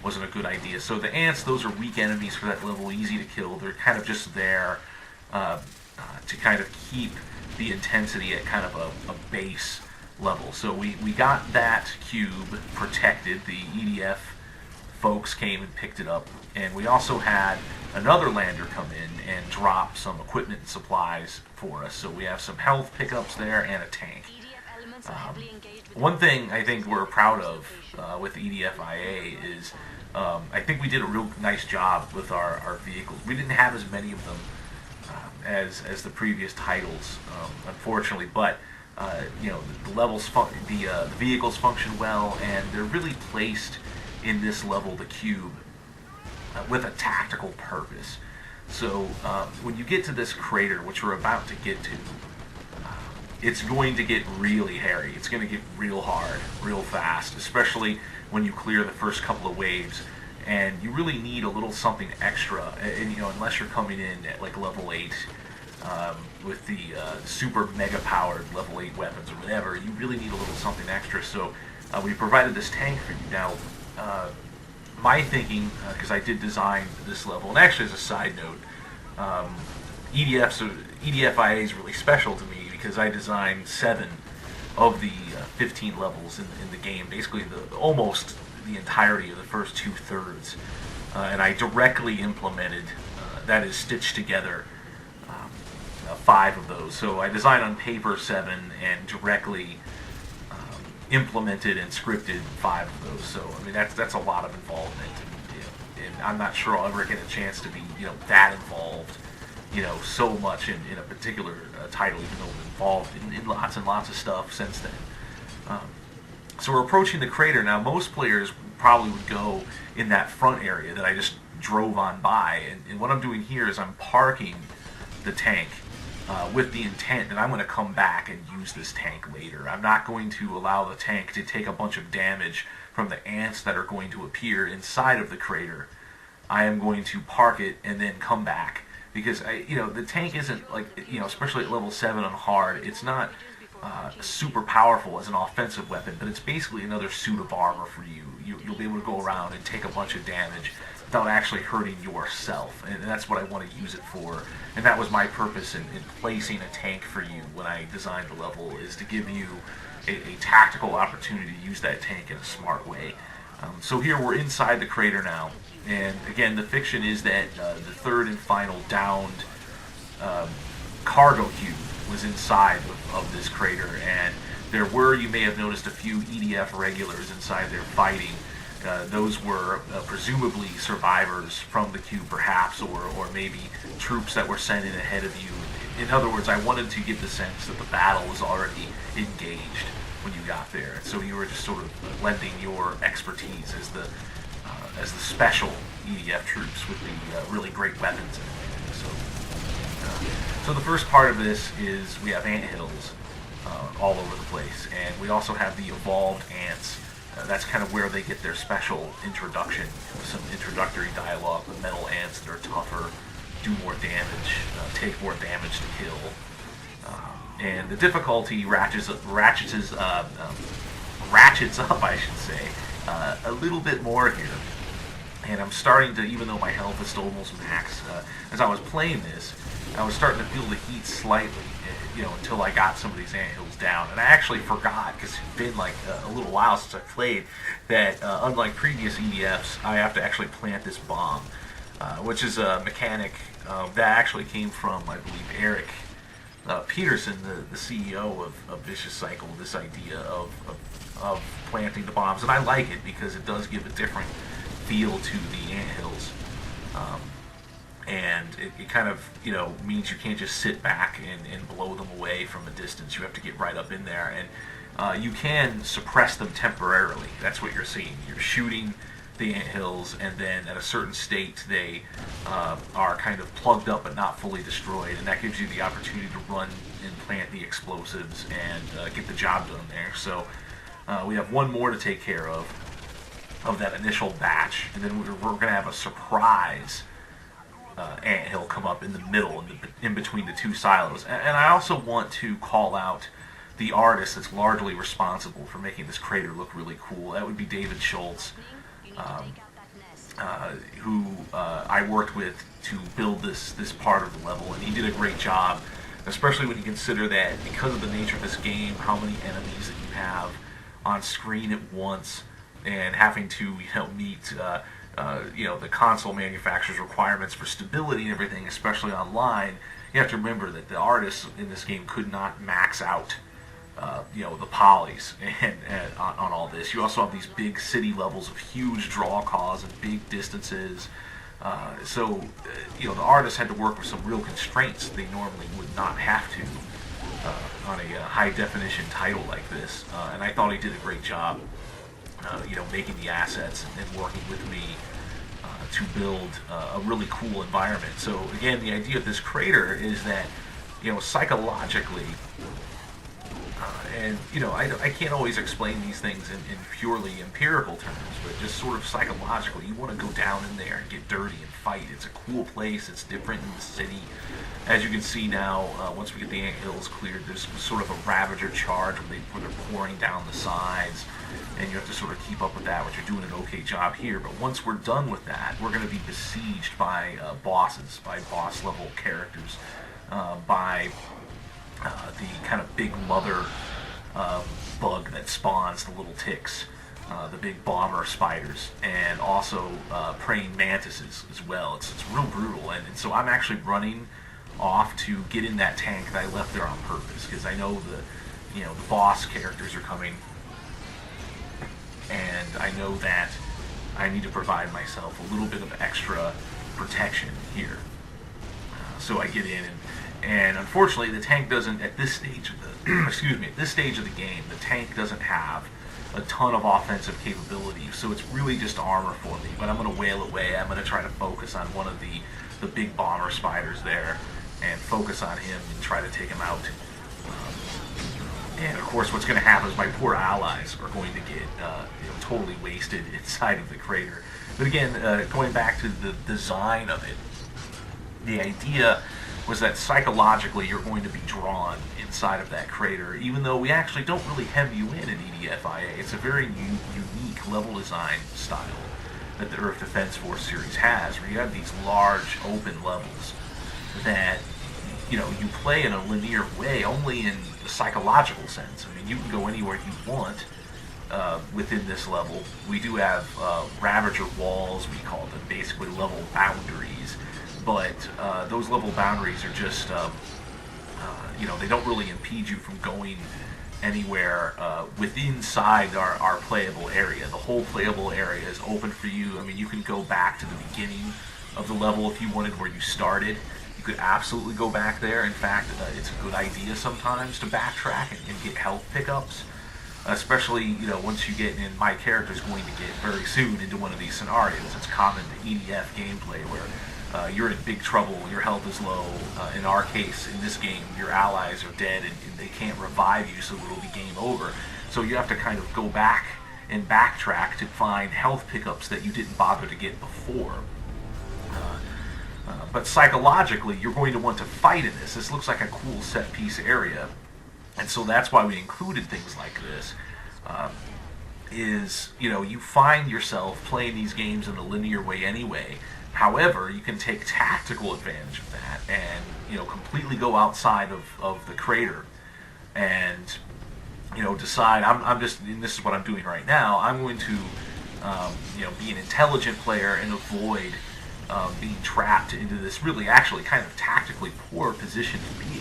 wasn't a good idea. So the ants, those are weak enemies for that level, easy to kill. They're kind of just there to kind of keep the intensity at kind of a base level. So we got that cube protected. The EDF folks came and picked it up, and we also had another lander come in and drop some equipment and supplies for us. So we have some health pickups there and a tank. One thing I think we're proud of with EDFIA is I think we did a real nice job with our vehicles. We didn't have as many of them as the previous titles, unfortunately, but the levels, the vehicles function well, and they're really placed in this level, the cube, with a tactical purpose. So when you get to this crater, which we're about to get to, it's going to get really hairy. It's going to get real hard, real fast, especially when you clear the first couple of waves. And you really need a little something extra, and unless you're coming in at like level 8 with the super mega powered level 8 weapons or whatever, you really need a little something extra. So we provided this tank for you. Now, my thinking, because I did design this level, and actually as a side note, EDFIA is really special to me because I designed 7 of the 15 levels in the game, basically almost the entirety of the first 2/3, and I directly implemented, that is stitched together, 5 of those. So I designed on paper 7 and directly implemented and scripted 5 of those. So I mean that's a lot of involvement, and I'm not sure I'll ever get a chance to be that involved so much in a particular title, even though I'm involved in lots and lots of stuff since then. So we're approaching the crater now. Most players probably would go in that front area that I just drove on by, and what I'm doing here is I'm parking the tank with the intent that I'm going to come back and use this tank later. I'm not going to allow the tank to take a bunch of damage from the ants that are going to appear inside of the crater. I am going to park it and then come back, because the tank isn't like, especially at level 7 on hard, it's not super powerful as an offensive weapon, but it's basically another suit of armor for you. You'll be able to go around and take a bunch of damage without actually hurting yourself, and that's what I want to use it for. And that was my purpose in placing a tank for you when I designed the level, is to give you a tactical opportunity to use that tank in a smart way. So here we're inside the crater now, and again, the fiction is that the third and final downed cargo cube was inside of this crater, and there were, you may have noticed, a few EDF regulars inside there fighting. Those were presumably survivors from the cube, perhaps, or maybe troops that were sent in ahead of you. In other words, I wanted to give the sense that the battle was already engaged when you got there, so you were just sort of lending your expertise as the special EDF troops with the really great weapons and everything. So the first part of this is we have ant hills all over the place, and we also have the evolved ants. That's kind of where they get their special introduction, some introductory dialogue. The metal ants that are tougher, do more damage, take more damage to kill, and the difficulty ratchets up, I should say, a little bit more here. And I'm starting to, even though my health is still almost max, as I was playing this, I was starting to feel the heat slightly, until I got some of these anthills down. And I actually forgot, because it's been like a little while since I played, that unlike previous EDFs, I have to actually plant this bomb, which is a mechanic that actually came from, I believe, Eric Peterson, the CEO of Vicious Cycle, this idea of planting the bombs. And I like it because it does give a different feel to the anthills. And it kind of, means you can't just sit back and blow them away from a distance. You have to get right up in there, and you can suppress them temporarily. That's what you're seeing. You're shooting the anthills, and then at a certain state they are kind of plugged up but not fully destroyed, and that gives you the opportunity to run and plant the explosives and get the job done there. So we have one more to take care of that initial batch, and then we're going to have a surprise anthill come up in the middle, in between the two silos. And I also want to call out the artist that's largely responsible for making this crater look really cool. That would be David Schultz. who I worked with to build this part of the level, and he did a great job, especially when you consider that because of the nature of this game, how many enemies that you have on screen at once, and having to meet the console manufacturer's requirements for stability and everything, especially online. You have to remember that the artists in this game could not max out the polys and on all this. You also have these big city levels of huge draw calls and big distances. The artists had to work with some real constraints they normally would not have to on a high definition title like this. And I thought he did a great job, making the assets and working with me to build a really cool environment. So again, the idea of this crater is that, psychologically, I can't always explain these things in purely empirical terms, but just sort of psychologically, you want to go down in there and get dirty and fight. It's a cool place. It's different in the city. As you can see now, once we get the anthills cleared, there's sort of a Ravager charge where they're pouring down the sides, and you have to sort of keep up with that, which you're doing an okay job here. But once we're done with that, we're going to be besieged by bosses, by boss-level characters, by the kind of big mother bug that spawns the little ticks, the big bomber spiders, and also praying mantises as well. It's real brutal, and so I'm actually running off to get in that tank that I left there on purpose, because I know the boss characters are coming, and I know that I need to provide myself a little bit of extra protection here. So I get in, and unfortunately, the tank doesn't, at this stage of the at this stage of the game, the tank doesn't have a ton of offensive capability, so it's really just armor for me. But I'm going to wail away. I'm going to try to focus on one of the big bomber spiders there, and focus on him and try to take him out. And of course, what's going to happen is my poor allies are going to get totally wasted inside of the crater. But again, going back to the design of it, the idea was that psychologically you're going to be drawn inside of that crater, even though we actually don't really hem you in EDFIA. It's a very unique level design style that the Earth Defense Force series has, where you have these large open levels that you play in a linear way only in the psychological sense. I mean, you can go anywhere you want within this level. We do have Ravager walls, we call them basically level boundaries, but those level boundaries are just, they don't really impede you from going anywhere inside our playable area. The whole playable area is open for you. I mean, you can go back to the beginning of the level if you wanted, where you started. You could absolutely go back there. In fact, it's a good idea sometimes to backtrack and get health pickups, especially once you get in. My character's going to get very soon into one of these scenarios. It's common to EDF gameplay where you're in big trouble, your health is low. In our case, in this game, your allies are dead and they can't revive you, so it'll be game over. So you have to kind of go back and backtrack to find health pickups that you didn't bother to get before. But psychologically, you're going to want to fight in this. This looks like a cool set-piece area, and so that's why we included things like this. You find yourself playing these games in a linear way anyway. However, you can take tactical advantage of that and completely go outside of the crater and decide I'm just, and this is what I'm doing right now, I'm going to be an intelligent player and avoid being trapped into this really actually kind of tactically poor position to be